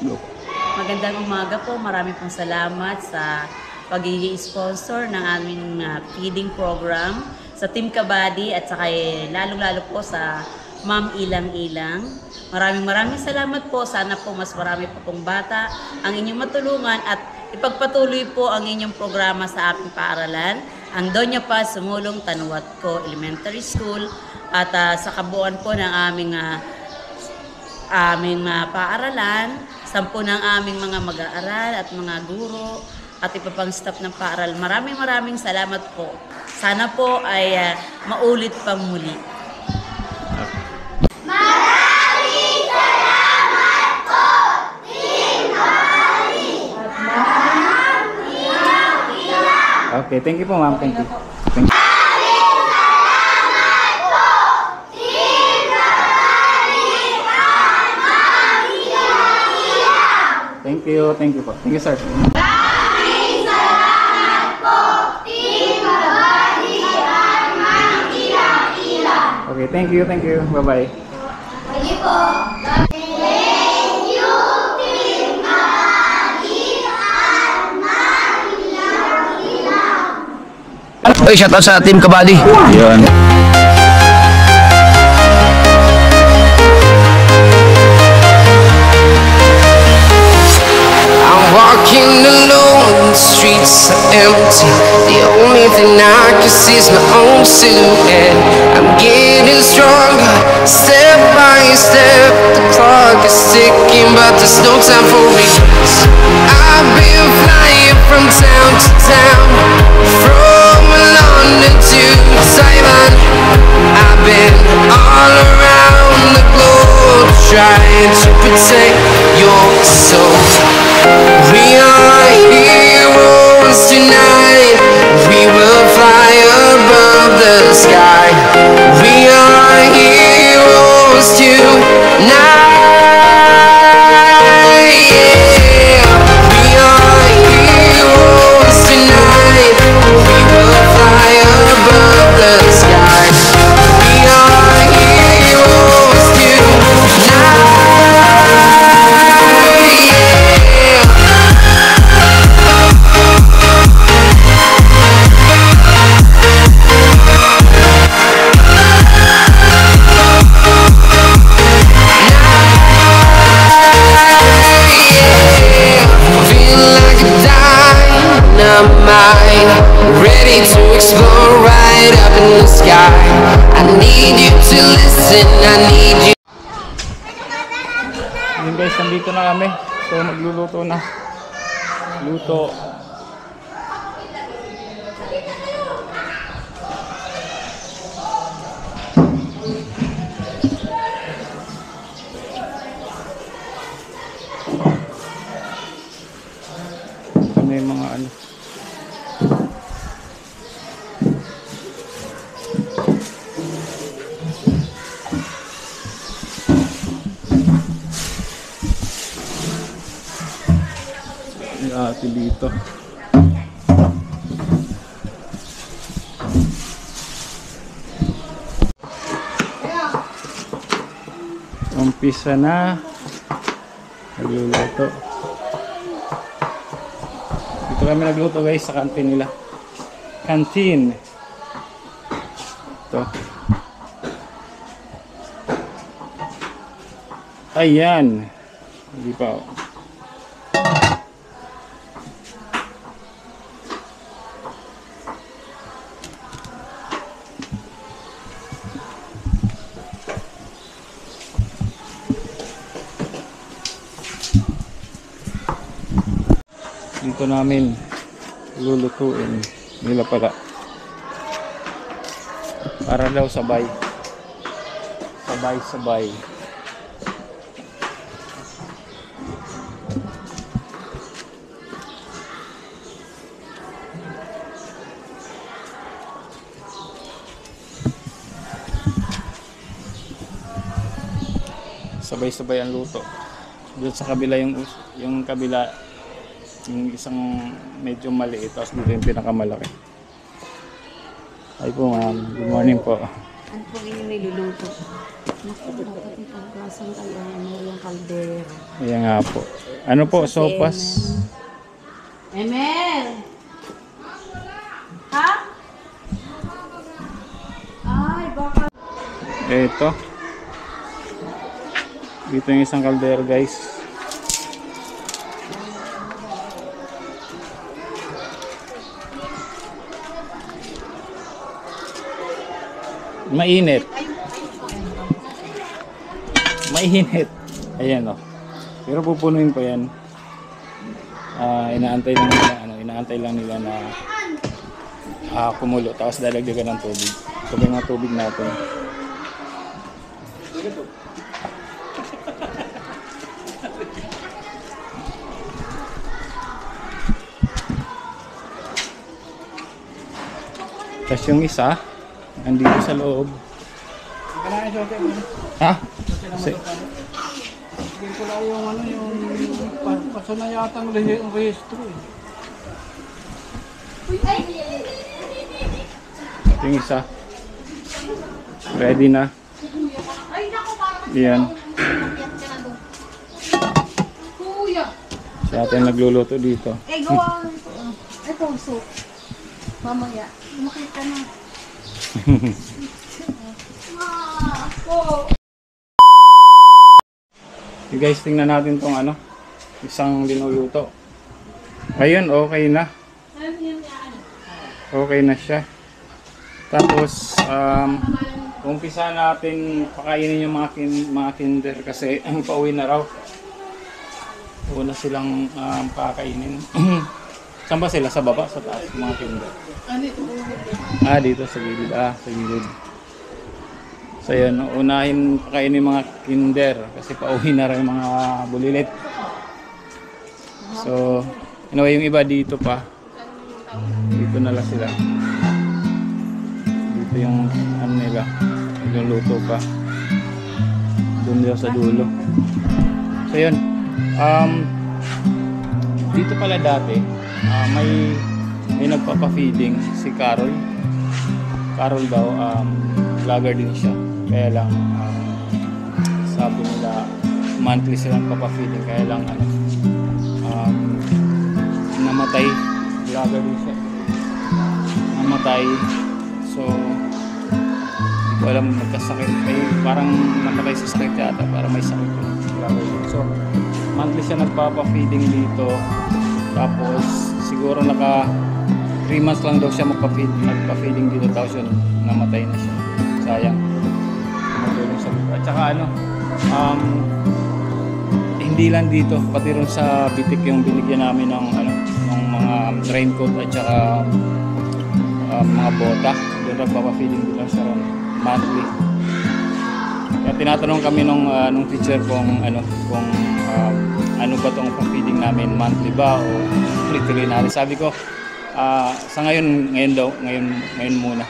Magandang umaga po. Marami pong salamat sa pagiging sponsor ng aming feeding program sa Team Kabady at saka lalong-lalo po sa Ma'am Ilang-Ilang. Maraming salamat po. Sana po mas marami pa pong bata ang inyong matulungan at ipagpatuloy po ang inyong programa sa ating paaralan, ang Doña Paz Sumulong Tanuwat Ko Elementary School at sa kabuuan po ng aming paaralan, 10 ng aming mga mag-aaral at mga guro at iba pang staff ng paaral. Maraming salamat po. Sana po ay maulit pang muli. Maraming salamat po, Team Kabady! Okay, thank you po ma'am. Thank you. Thank you po. Thank you, sir. Maraming salamat po, Team Kabady at Ma'am Ilang-Ilang. Okay, thank you. Bye-bye. Sige po. Thank you, Team Kabady at Ma'am Ilang-Ilang. Oy, shout out sa Team Kabady. Yun. Walking alone, the streets are empty. The only thing I can see is my own silhouette. I'm getting stronger, step by step. The clock is ticking, but there's no time for regrets. I've been flying from town to town, from London to Taiwan. I've been all around the globe, trying to protect your soul. We are heroes tonight. We will fly above the sky. We are heroes tonight. Yeah. We are heroes tonight. We will fly above the sky. We are heroes tonight. Ready to explore right up in the sky. I need you to listen, I need you. Yun guys, nandito na kami. So magluluto na. Luto. May mga ano. Ate dito. Umpisa na. Nagluluto. Dito kami nagluto guys sa kantin nila. Kantin. Ito. Ayan. Hindi pa. Dito namin lulutuin nila pala para daw sabay sabay ang luto. Doon sa kabila yung kabila, yung isang medyo maliit, tapos dito yung pinakamalaki. Ay po ma'am, good morning po. Ano po inyong niluluto? Dapat ipagkasan kay Mariang Caldero. Ayan nga po. Ano po, sopas? Emel! Ha? Ay, baka... Ito. Dito yung isang kaldero, guys. Mainit. Mainit. Ayan, oh. Pero pupunuin ko yan. Inaantay lang nila na kumulo, tapos dalagdagan ng tubig. Ito yung mga tubig natin. Tapos yung isa, andito sa loob. Ha? Hindi ko lang yung ano, yung pasanayatang rehistro eh. Ito yung isa. Ready na. Yan. Kuya. Si ate nagluluto dito. Gawa ito. Ito, soup. Mamaya. Makita na. So guys, tingnan natin tong ano, isang linuluto. Ayun, okay na. Okay na siya. Tapos, umpisa natin pakainin yung mga kinder kasi pauwi na raw. Una silang pakainin. Saan ba sila? Sa baba? Sa taas? Mga kinder? Dito sa gilid. Sa gilid. So yun, unahin pakainin yung mga kinder kasi pauwi na rin yung mga bulilit. So, anyway, yung iba dito pa. Dito na lang sila. Dito yung ano nila, yung luto pa. Doon nila sa dulo. So yun, dito pala dati, may nagpapa-feeding si Carol. Carol daw, vlogger din siya. Kaya lang, sabi nila, monthly silang papa-feeding. Kaya lang, namatay. Vlogger din siya. Namatay. So, hindi ko alam, magkasakit. Parang namatay sa sakit yata. Parang may sakit yung vlogger din. So, monthly siya nagpapa-feeding dito. Tapos, siguro 3 months lang daw siya magpa-feeding dito. Tapos yun, namatay na siya. Sayang. Tumutulong sa buka. At saka hindi lang dito, pati rin sa bitik yung binigyan namin ng mga raincoat at saka mga bota. Doon nagpapa-feeding din lang siya monthly. Kaya tinatanong kami nung teacher kung ano ba tong pa-feeding namin, monthly ba o tuloy-tuloy natin. Sabi ko, sa ngayon muna.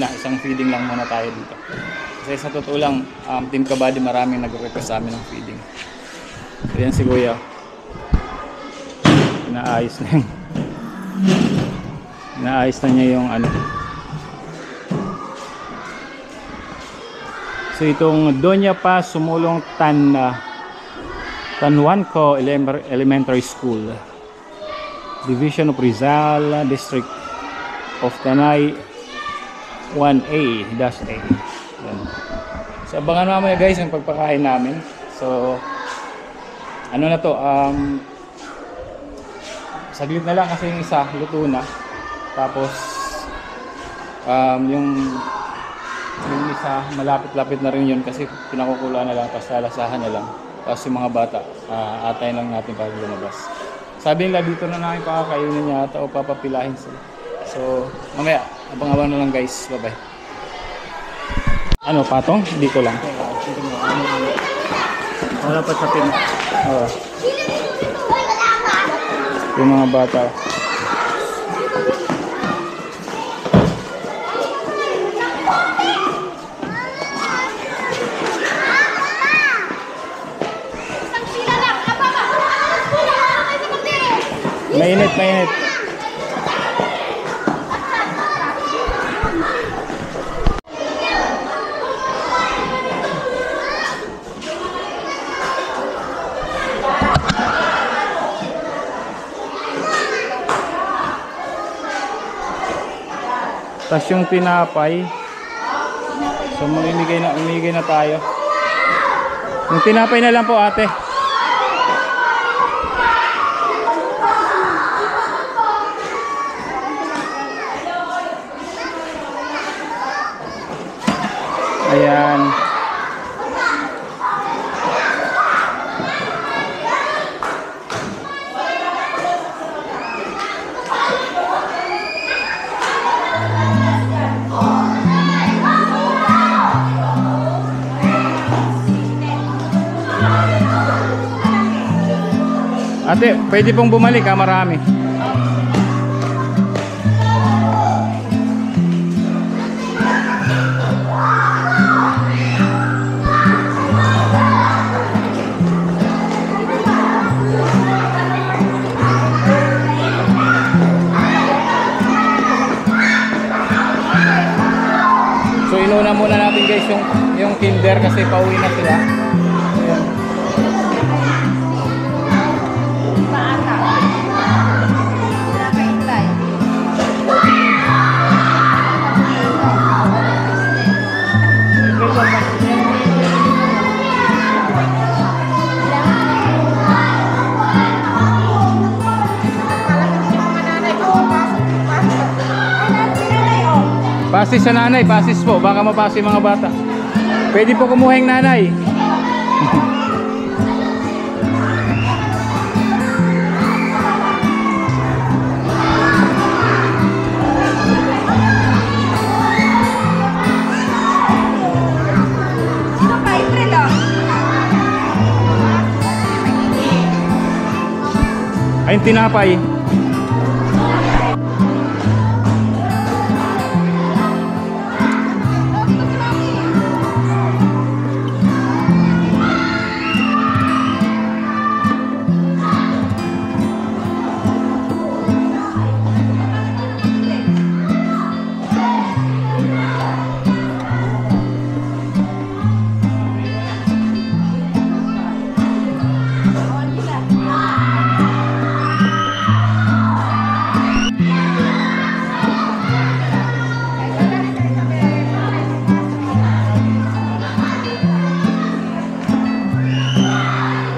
Isang feeding lang muna tayo dito. Kasi sa totoo lang, Team Kabady maraming nag-request sa amin ng feeding. So yan si Kuya. Inaayos na niya yung ano. So itong Doña Paz Sumulong Tanwanco Elementary School, Division of Rizal, District of Tanay 1A-A. So abangan mamaya guys ang pagpakain namin. So ano na to, saglit na lang kasi yung isa luto na. Tapos yung isa malapit-lapit na rin yun kasi pinakukulaan na lang, tapos lalasahan na lang. Tapos yung mga bata, atayin lang natin para lumabas. Sabi nila dito na namin pakakainin yata o papapilahin sila. So mamaya, abang-abang na lang guys. Bye bye. Ano, patong? Hindi ko lang. Wala pa sa pin. Yung mga bata. Mainit. Tapos yung tinapay. So mamimigay na tayo. Yung tinapay na lang po, ate. Ayan. Ate, pwede pong bumalik ha, marami. So inuna muna natin guys yung Kinder kasi pauwi na sila. Ayan. Pasis sa nanay, pasis po. Baka mapasi mga bata. Pwede po kumuha yung nanay. Ayun, tinapay.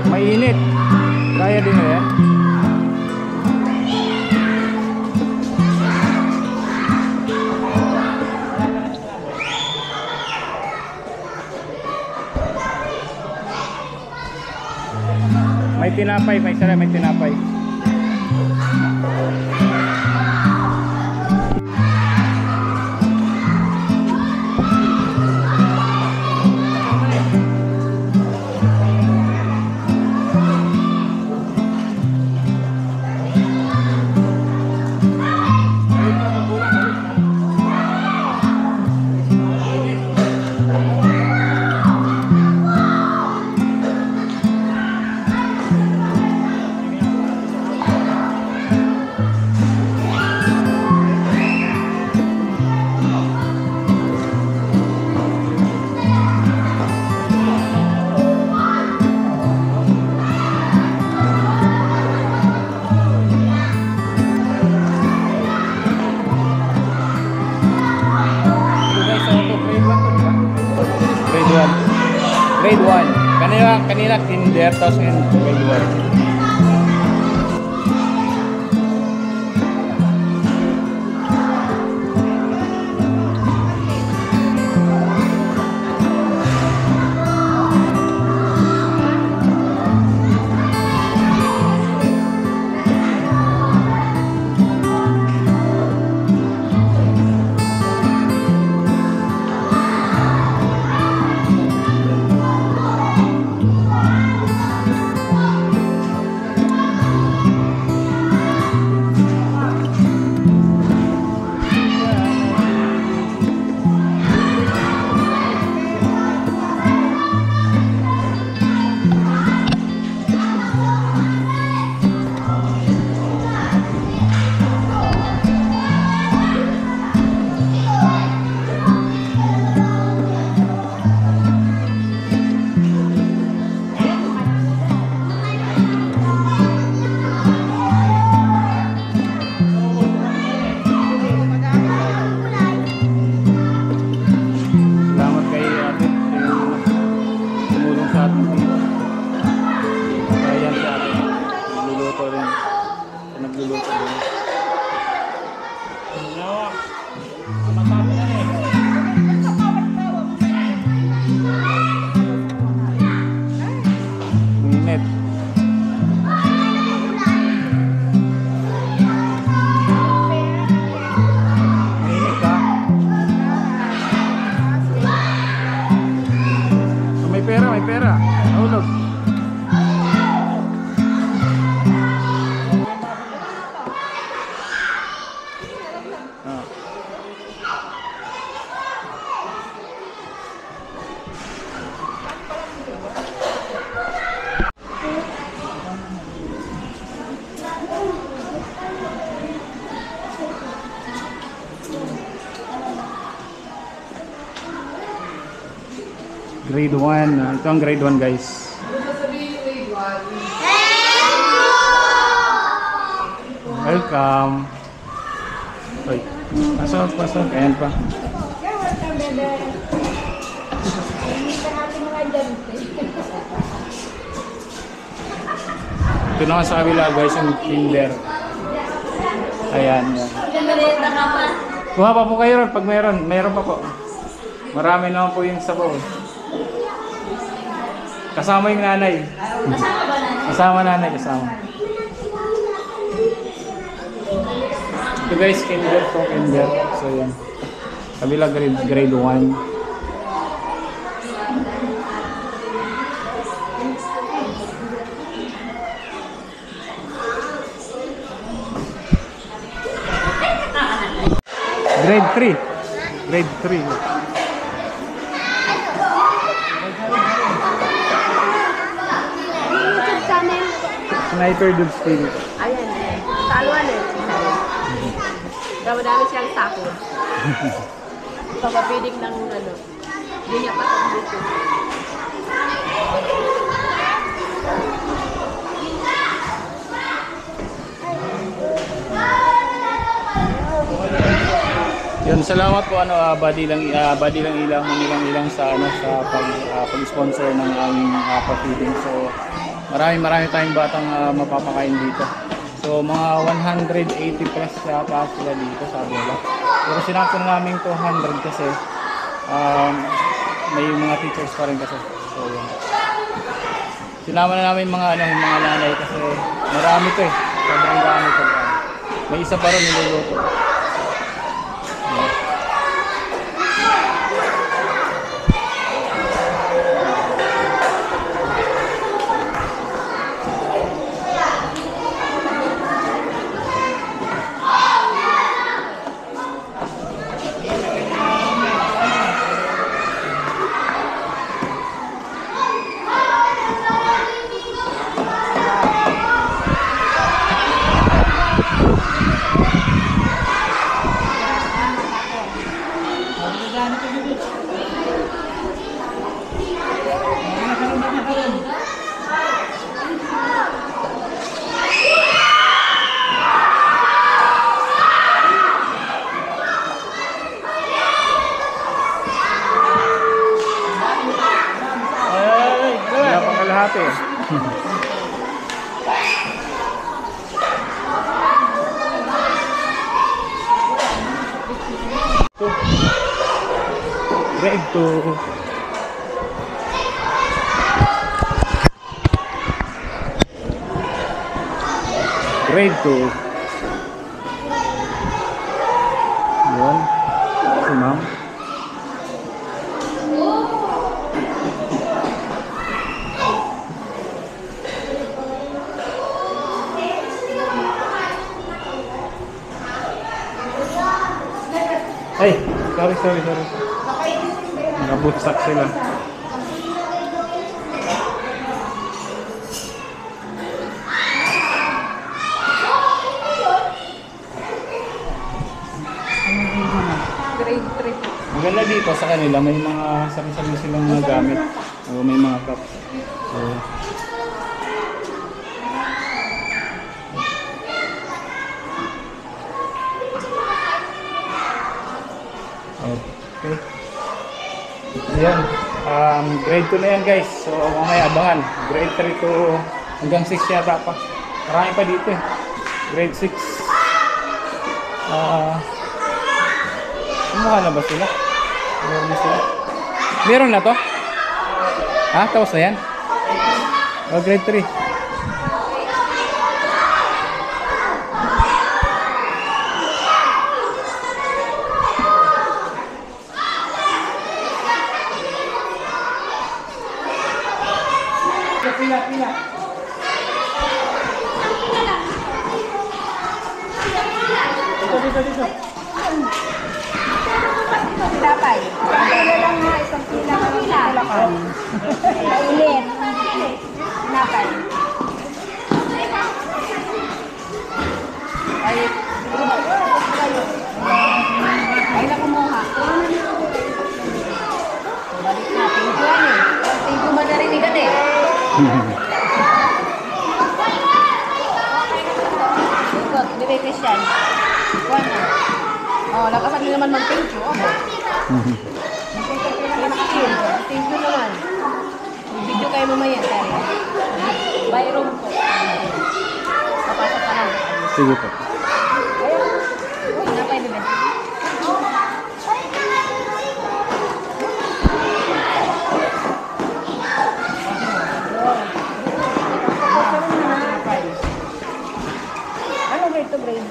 Mainit. Kaya din yan. May tinapay, may sarap, may tinapay. Grade 1. Kanina Kinder, tapos ngayon grade 1. Grade 1. Ito ang grade 1 guys. Welcome. Uy, pasok, pasok. Ayan pa. Ito naman sa kabila guys, yung Tinder. Ayan. Kuha pa po kayo ron pag mayroon. Mayroon pa po. Marami naman po yung sabaw. Kasama yung nanay. Kasama ba na? Kasama nanay, kasama. Ito guys, Kinder to Kinder. So yan. Kabila grade 1. Grade 3. Grade 3. YouTube channel. Sniper Dubs TV. Ayan eh. Taluan eh. Dami siyang sako. Papapidig ng ano. Hindi niya pa sa YouTube. Yun, salamat po body lang ilang ilang sa pag-sponsor ng aming pa-feeding. So marami tayong batang mapapakain dito. So mga 180 plus yata sila dito sabi nila. Pero sinakto namin 200 kasi may mga teachers pa rin kasi. So yun. Sinama na namin mga mga nanay kasi marami to eh. Sobrang dami to. May isa pa rin niluluto. Wala pang kalahati. Grade 2. Grade 2. Yun. Si ma'am. Ay, sorry. Nabutsak sila. Grade 3. Maganda dito sa kanila, may mga sarili silang mga gamit. O may mga cups. So, okay. Ayan. Grade 2 na yan guys. So mamaya abangan. Grade 3 to hanggang 6 yata pa. Marami pa dito eh. Grade 6. Kumuha na ba sila? Meron na sila. Meron na to? Ha? Tapos na yan? O grade 3. Pila. Dito. Tinapay. Wala lang nga isang pila. Mainit. Tinapay. Ay na kumuha. Balik natin. Ito yan eh. Ikot, bebe Christian. Kuha na. Oh, lakasan niyo naman mag-thank you. Okay. Thank you naman. Video kayo mamaya, Terry. By room po. Papasok ka lang. Sige po. Uy, napay, bebe. Ano grade to grade?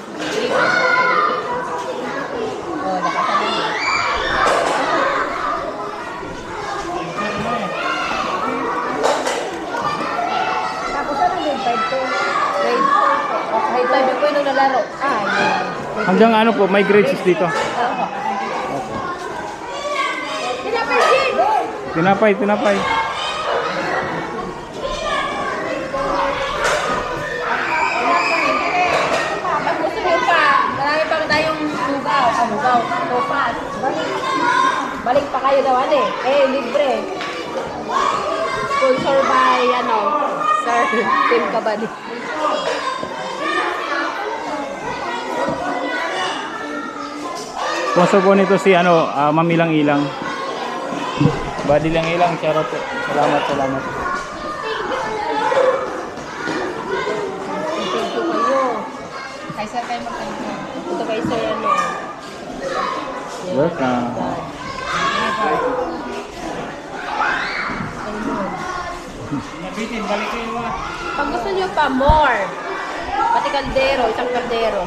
Oh, nakasalan mo. Tapos ano grade 5 to? Grade 4 po. Oh, grade 5 yung nung nalaro. Ah, yun. Hanggang ano po, may grade 6 dito. Tinapay, Jin! Tinapay, tinapay. Pag gusto mo pa, marami pa tayong lugaw. Ah, lugaw. Topas. Balik pa kayo daw, ano eh. Eh, libre. Sponsor by, ano, Sir Tim Kabadi. Sponsor po nito si ano, Ma'am Ilang Ilang. Badi lang ilang, charot po. Salamat, salamat. Thank you kayo. Kay Sir kayo mag-thank you. Ito kay Sir, ano. Welcome. Nabitin, balik kayo mga. Pag gusto nyo pa, more. Pati kaldero, isang kaldero.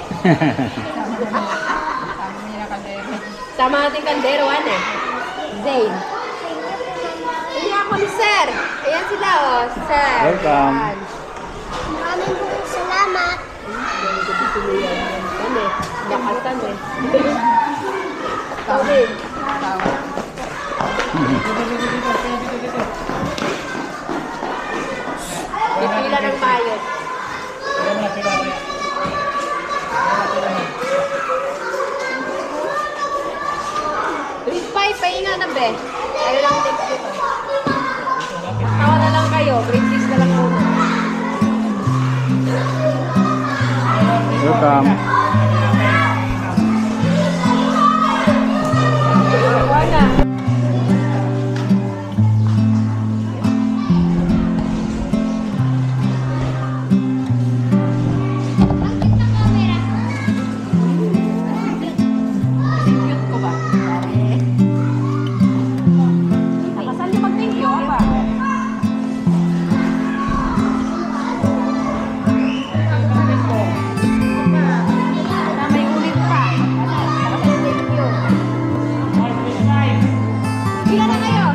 Sama natin kaldero, ano eh. Zane. Hindi ako ni Sir. Ayan sila, oh. Sir. Welcome. Ayan. Maraming salamat. Ano eh. Lakasan eh. Tawin. Pipila ng mayot. Grade 5, pahinga na be. Tayo lang next dito. Tawa na lang kayo. Grade 6 na lang muna. Welcome. Wala. Cute ko ba? Nakasal niyo mag-thank you, ba? Na may ulit pa. Nakasal thank you. Pila na kayo?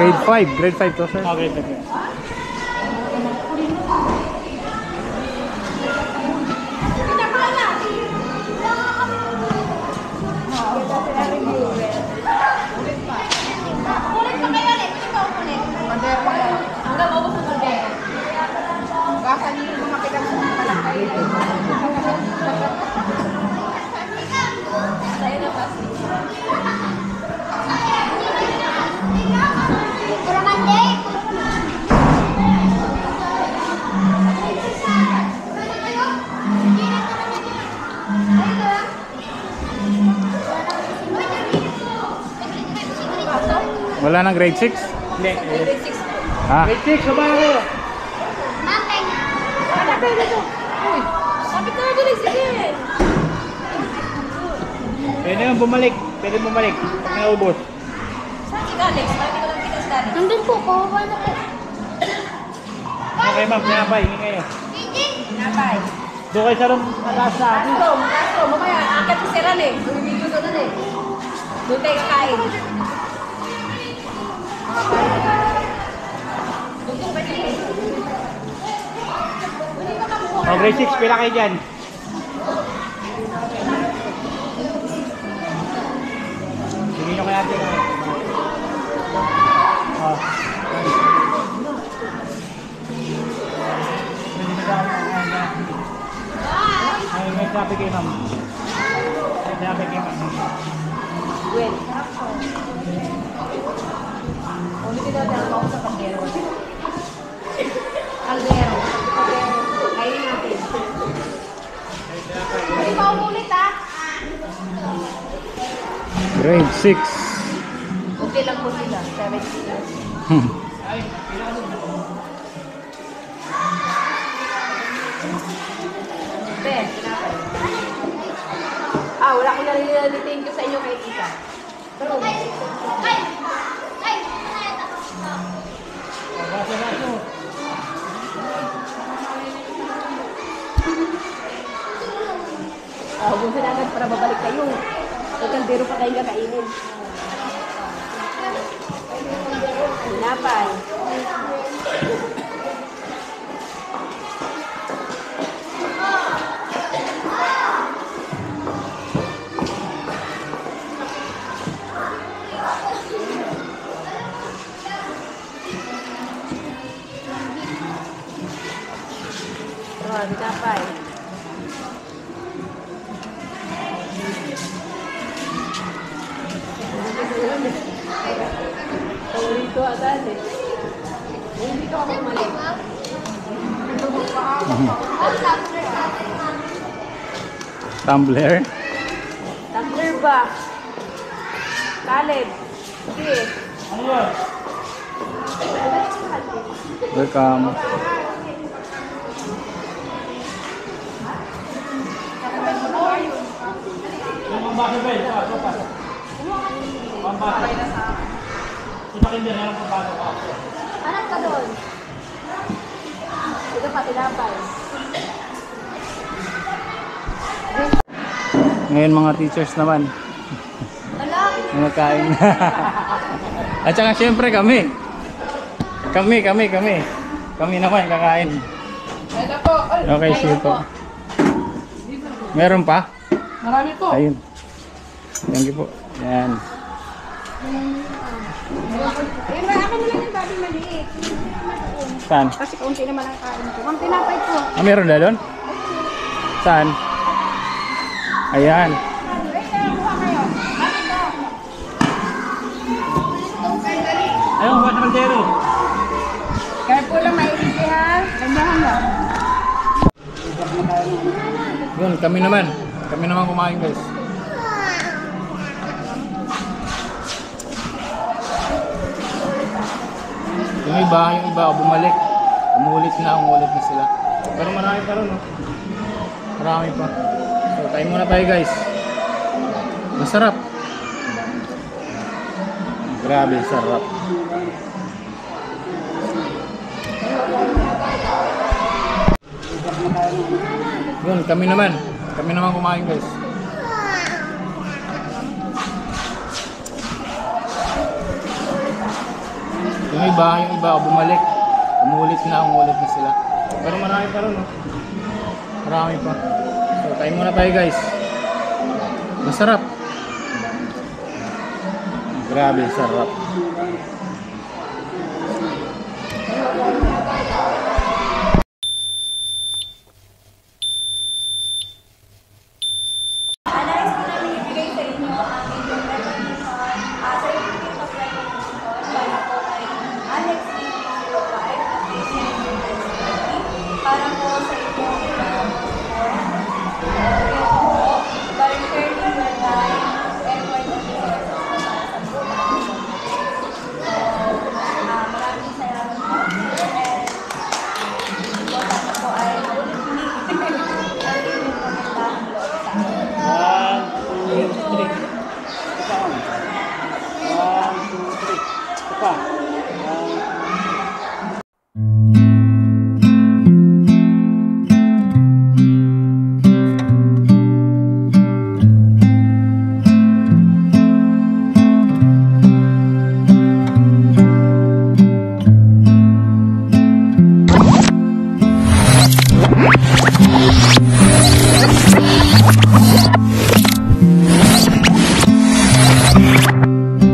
Grade 5 to, sir. Grade 5. Hanggang maubos ang kaldero. Gasan niyo yung mga pilang sa malakay. Sa'yo na ba? Wala nang grade 6? Hindi. Grade 6 po. Ah, Grade 6, sabay kayo. Ano ba dito? Uy, sabi ka na dali, sige. Pwede nang bumalik. Pwede bumalik. Pag naubos. Saan si Alex? Bakit ko lang kita si Alex? Nandun po, kuha na po. Okay ma'am, pinapay. Hingi kayo. Napay. Doon kayo sa room. Mataas na. Kaso, mamaya, akit si Siran eh. Bumibigyo doon eh. Doon tayo kakain. Doon Oh, grade 6, pila kayo dyan? Sige nyo kaya ate. Oh. Ay, may traffic kayo, ma'am. May traffic kayo, ma'am. Well. Ulitin natin ako sa kaldero. Kaldero. Kainin natin. Hindi pa umulit Grade 6. Okay lang po sila. 17 years. Ben, tinapay. Wala ko na thank you sa inyo kay tita. Pero, huwag na agad para babalik kayo. May kaldero pa kayong kakainin. Tinapay. Tinapay. Paborito agad eh. Hindi ko ako mali. Tumbler. Tumbler ba? Caleb. Sige. Welcome. Anak ka doon. Ito pa, tinapay. Ngayon mga teachers naman. Nagkain. At saka syempre kami. Kami naman kakain. Okay, sige po. Meron pa? Marami po. Ayun. Thank you po. Yan. Akin na lang yung babi maliit. Saan? Kasi kaunti naman ang kain ko. Ang tinapay ko. Meron na doon? Saan? Ayan. Ayun, buwan naman dero. Kaya po lang mailiti ha. Gandahan lang. Yun, kami naman. Kami naman kumain guys. Yung iba bumalik. Umulit na sila. Pero marami pa rin, no? Marami pa. So, kain muna tayo guys. Masarap. Grabe, sarap. Yun, kami naman kumain guys. Yung iba bumalik. Umulit na sila. Pero marami pa rin, no? Marami pa. So, kain muna tayo guys. Masarap. Grabe, sarap.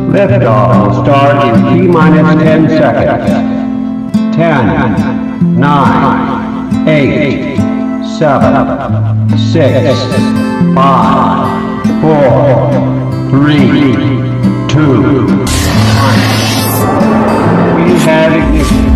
Liftoff will start in T-minus 10 seconds. 10, 9, 8, 7, 6, 5, 4, 3, 2, 1. We have ignition.